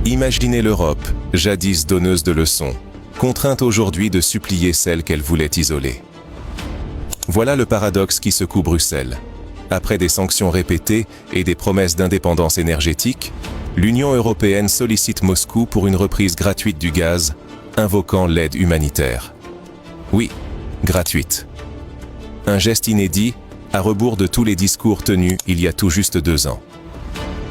Imaginez l'Europe, jadis donneuse de leçons, contrainte aujourd'hui de supplier celle qu'elle voulait isoler. Voilà le paradoxe qui secoue Bruxelles. Après des sanctions répétées et des promesses d'indépendance énergétique, l'Union européenne sollicite Moscou pour une reprise gratuite du gaz, invoquant l'aide humanitaire. Oui, gratuite. Un geste inédit, à rebours de tous les discours tenus il y a tout juste 2 ans.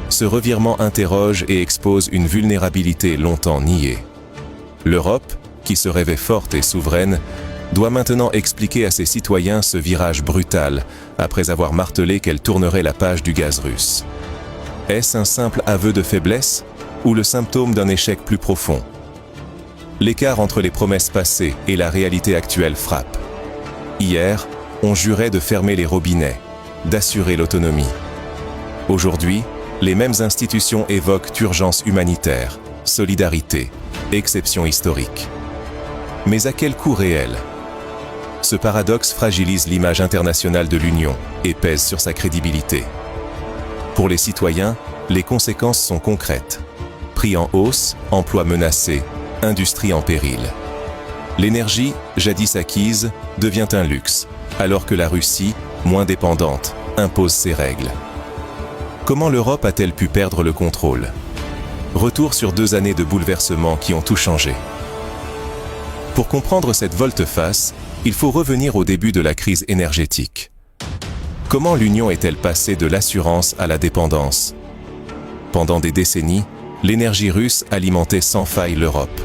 Ce revirement interroge et expose une vulnérabilité longtemps niée. L'Europe, qui se rêvait forte et souveraine, doit maintenant expliquer à ses citoyens ce virage brutal, après avoir martelé qu'elle tournerait la page du gaz russe. Est-ce un simple aveu de faiblesse ou le symptôme d'un échec plus profond? L'écart entre les promesses passées et la réalité actuelle frappe. Hier, on jurait de fermer les robinets, d'assurer l'autonomie. Aujourd'hui, les mêmes institutions évoquent urgence humanitaire, solidarité, exception historique. Mais à quel coût réel? Ce paradoxe fragilise l'image internationale de l'Union et pèse sur sa crédibilité. Pour les citoyens, les conséquences sont concrètes. Prix en hausse, emplois menacés, industrie en péril. L'énergie, jadis acquise, devient un luxe, alors que la Russie, moins dépendante, impose ses règles. Comment l'Europe a-t-elle pu perdre le contrôle? Retour sur 2 années de bouleversements qui ont tout changé. Pour comprendre cette volte-face, il faut revenir au début de la crise énergétique. Comment l'Union est-elle passée de l'assurance à la dépendance? Pendant des décennies, l'énergie russe alimentait sans faille l'Europe.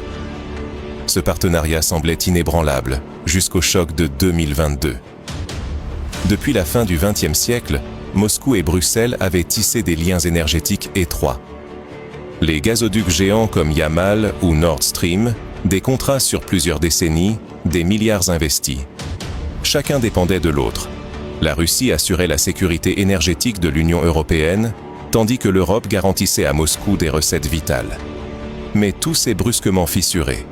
Ce partenariat semblait inébranlable, jusqu'au choc de 2022. Depuis la fin du XXe siècle, Moscou et Bruxelles avaient tissé des liens énergétiques étroits. Les gazoducs géants comme Yamal ou Nord Stream, des contrats sur plusieurs décennies, des milliards investis. Chacun dépendait de l'autre. La Russie assurait la sécurité énergétique de l'Union européenne, tandis que l'Europe garantissait à Moscou des recettes vitales. Mais tout s'est brusquement fissuré.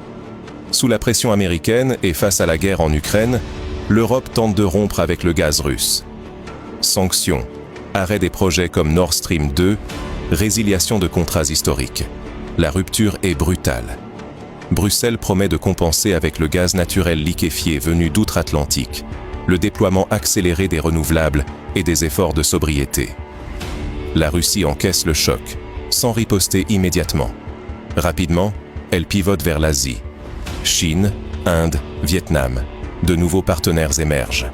Sous la pression américaine et face à la guerre en Ukraine, l'Europe tente de rompre avec le gaz russe. Sanctions, arrêt des projets comme Nord Stream 2, résiliation de contrats historiques. La rupture est brutale. Bruxelles promet de compenser avec le gaz naturel liquéfié venu d'outre-Atlantique, le déploiement accéléré des renouvelables et des efforts de sobriété. La Russie encaisse le choc, sans riposter immédiatement. Rapidement, elle pivote vers l'Asie. Chine, Inde, Vietnam, de nouveaux partenaires émergent.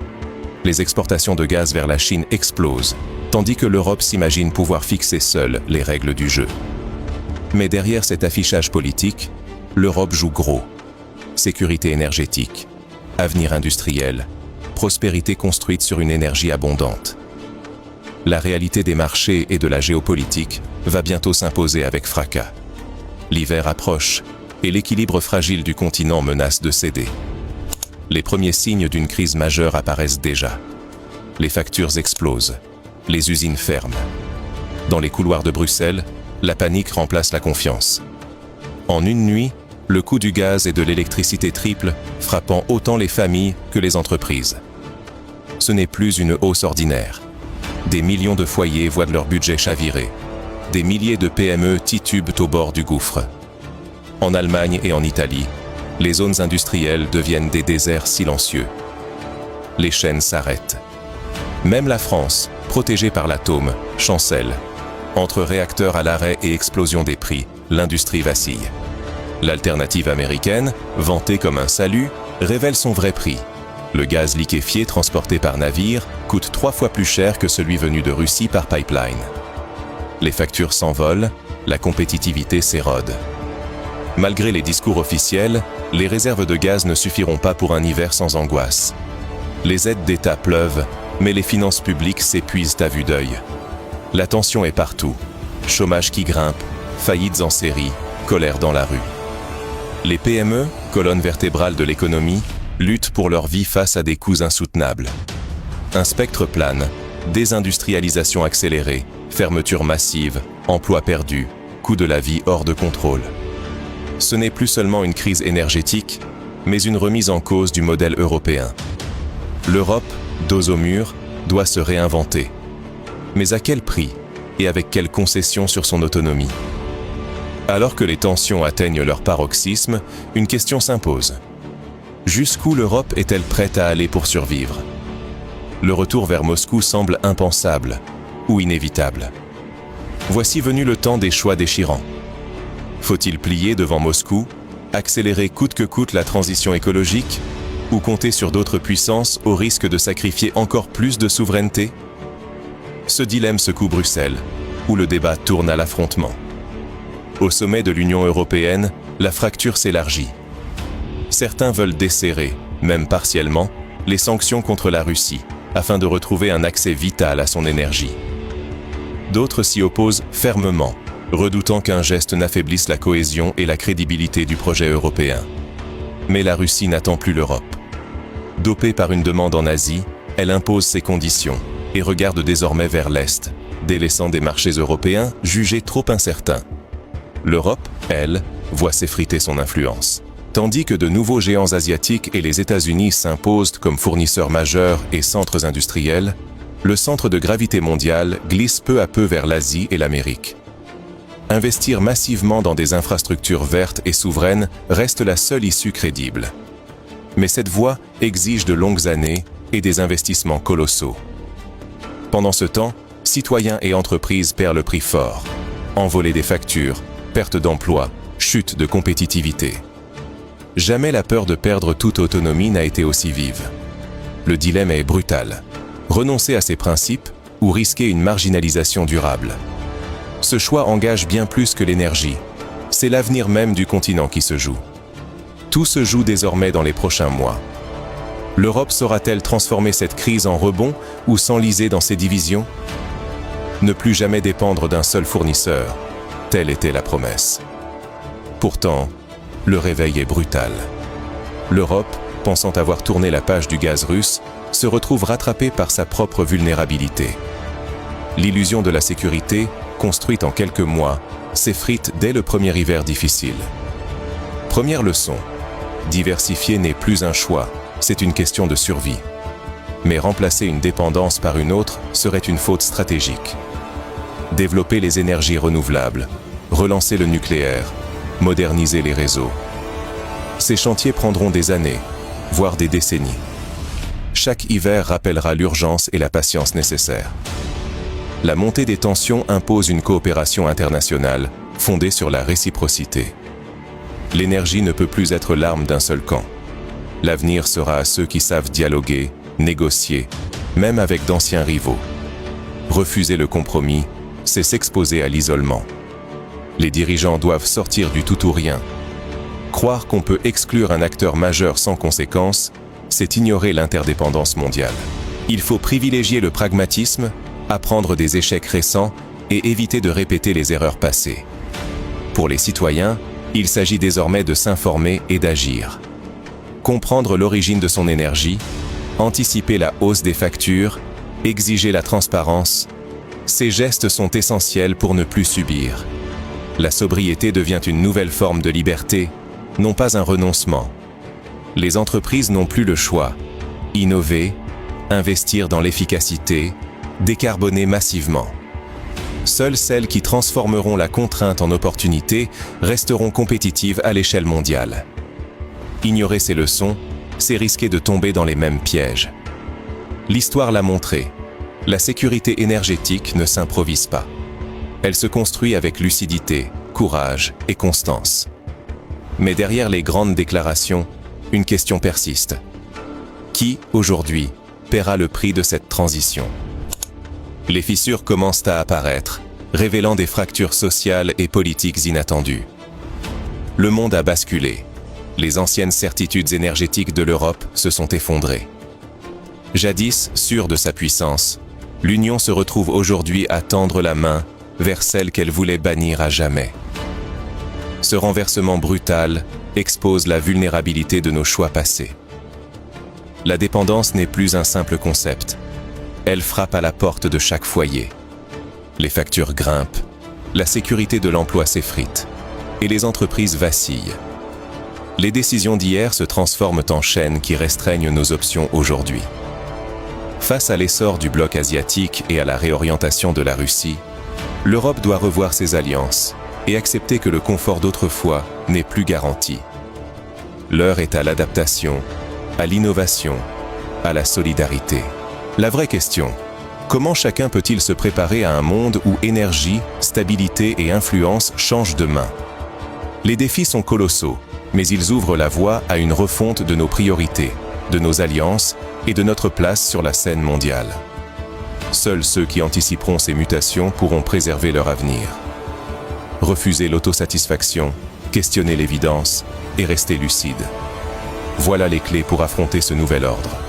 Les exportations de gaz vers la Chine explosent, tandis que l'Europe s'imagine pouvoir fixer seule les règles du jeu. Mais derrière cet affichage politique, l'Europe joue gros. Sécurité énergétique, avenir industriel, prospérité construite sur une énergie abondante. La réalité des marchés et de la géopolitique va bientôt s'imposer avec fracas. L'hiver approche et l'équilibre fragile du continent menace de céder. Les premiers signes d'une crise majeure apparaissent déjà. Les factures explosent, les usines ferment. Dans les couloirs de Bruxelles, la panique remplace la confiance. En une nuit, le coût du gaz et de l'électricité triple, frappant autant les familles que les entreprises. Ce n'est plus une hausse ordinaire. Des millions de foyers voient leur budget chavirer. Des milliers de PME titubent au bord du gouffre. En Allemagne et en Italie, les zones industrielles deviennent des déserts silencieux. Les chaînes s'arrêtent. Même la France, protégée par l'atome, chancelle. Entre réacteurs à l'arrêt et explosion des prix, l'industrie vacille. L'alternative américaine, vantée comme un salut, révèle son vrai prix. Le gaz liquéfié transporté par navire coûte 3 fois plus cher que celui venu de Russie par pipeline. Les factures s'envolent, la compétitivité s'érode. Malgré les discours officiels, les réserves de gaz ne suffiront pas pour un hiver sans angoisse. Les aides d'État pleuvent, mais les finances publiques s'épuisent à vue d'œil. La tension est partout. Chômage qui grimpe, faillites en série, colère dans la rue. Les PME, colonne vertébrale de l'économie, luttent pour leur vie face à des coûts insoutenables. Un spectre plane, désindustrialisation accélérée, fermeture massive, emplois perdus, coût de la vie hors de contrôle. Ce n'est plus seulement une crise énergétique, mais une remise en cause du modèle européen. L'Europe, dos au mur, doit se réinventer. Mais à quel prix et avec quelles concessions sur son autonomie? Alors que les tensions atteignent leur paroxysme, une question s'impose. Jusqu'où l'Europe est-elle prête à aller pour survivre? Le retour vers Moscou semble impensable ou inévitable. Voici venu le temps des choix déchirants. Faut-il plier devant Moscou, accélérer coûte que coûte la transition écologique, ou compter sur d'autres puissances au risque de sacrifier encore plus de souveraineté? Ce dilemme secoue Bruxelles, où le débat tourne à l'affrontement. Au sommet de l'Union européenne, la fracture s'élargit. Certains veulent desserrer, même partiellement, les sanctions contre la Russie, afin de retrouver un accès vital à son énergie. D'autres s'y opposent fermement, redoutant qu'un geste n'affaiblisse la cohésion et la crédibilité du projet européen. Mais la Russie n'attend plus l'Europe. Dopée par une demande en Asie, elle impose ses conditions et regarde désormais vers l'Est, délaissant des marchés européens jugés trop incertains. L'Europe, elle, voit s'effriter son influence. Tandis que de nouveaux géants asiatiques et les États-Unis s'imposent comme fournisseurs majeurs et centres industriels, le centre de gravité mondial glisse peu à peu vers l'Asie et l'Amérique. Investir massivement dans des infrastructures vertes et souveraines reste la seule issue crédible. Mais cette voie exige de longues années et des investissements colossaux. Pendant ce temps, citoyens et entreprises perdent le prix fort. Envolée des factures, perte d'emplois, chute de compétitivité. Jamais la peur de perdre toute autonomie n'a été aussi vive. Le dilemme est brutal. Renoncer à ses principes ou risquer une marginalisation durable. Ce choix engage bien plus que l'énergie. C'est l'avenir même du continent qui se joue. Tout se joue désormais dans les prochains mois. L'Europe saura-t-elle transformer cette crise en rebond ou s'enliser dans ses divisions? Ne plus jamais dépendre d'un seul fournisseur, telle était la promesse. Pourtant, le réveil est brutal. L'Europe, pensant avoir tourné la page du gaz russe, se retrouve rattrapée par sa propre vulnérabilité. L'illusion de la sécurité, construite en quelques mois, s'effrite dès le premier hiver difficile. Première leçon, diversifier n'est plus un choix, c'est une question de survie. Mais remplacer une dépendance par une autre serait une faute stratégique. Développer les énergies renouvelables, relancer le nucléaire, moderniser les réseaux. Ces chantiers prendront des années, voire des décennies. Chaque hiver rappellera l'urgence et la patience nécessaires. La montée des tensions impose une coopération internationale fondée sur la réciprocité. L'énergie ne peut plus être l'arme d'un seul camp. L'avenir sera à ceux qui savent dialoguer, négocier, même avec d'anciens rivaux. Refuser le compromis, c'est s'exposer à l'isolement. Les dirigeants doivent sortir du tout ou rien. Croire qu'on peut exclure un acteur majeur sans conséquence, c'est ignorer l'interdépendance mondiale. Il faut privilégier le pragmatisme, apprendre des échecs récents et éviter de répéter les erreurs passées. Pour les citoyens, il s'agit désormais de s'informer et d'agir. Comprendre l'origine de son énergie, anticiper la hausse des factures, exiger la transparence, ces gestes sont essentiels pour ne plus subir. La sobriété devient une nouvelle forme de liberté, non pas un renoncement. Les entreprises n'ont plus le choix. Innover, investir dans l'efficacité, décarboner massivement. Seules celles qui transformeront la contrainte en opportunité resteront compétitives à l'échelle mondiale. Ignorer ces leçons, c'est risquer de tomber dans les mêmes pièges. L'histoire l'a montré, la sécurité énergétique ne s'improvise pas. Elle se construit avec lucidité, courage et constance. Mais derrière les grandes déclarations, une question persiste. Qui, aujourd'hui, paiera le prix de cette transition? Les fissures commencent à apparaître, révélant des fractures sociales et politiques inattendues. Le monde a basculé. Les anciennes certitudes énergétiques de l'Europe se sont effondrées. Jadis sûre de sa puissance, l'Union se retrouve aujourd'hui à tendre la main vers celle qu'elle voulait bannir à jamais. Ce renversement brutal expose la vulnérabilité de nos choix passés. La dépendance n'est plus un simple concept. Elle frappe à la porte de chaque foyer. Les factures grimpent, la sécurité de l'emploi s'effrite, et les entreprises vacillent. Les décisions d'hier se transforment en chaînes qui restreignent nos options aujourd'hui. Face à l'essor du bloc asiatique et à la réorientation de la Russie, l'Europe doit revoir ses alliances, et accepter que le confort d'autrefois n'est plus garanti. L'heure est à l'adaptation, à l'innovation, à la solidarité. La vraie question: comment chacun peut-il se préparer à un monde où énergie, stabilité et influence changent de main? Les défis sont colossaux, mais ils ouvrent la voie à une refonte de nos priorités, de nos alliances et de notre place sur la scène mondiale. Seuls ceux qui anticiperont ces mutations pourront préserver leur avenir. Refuser l'autosatisfaction, questionner l'évidence et rester lucide. Voilà les clés pour affronter ce nouvel ordre.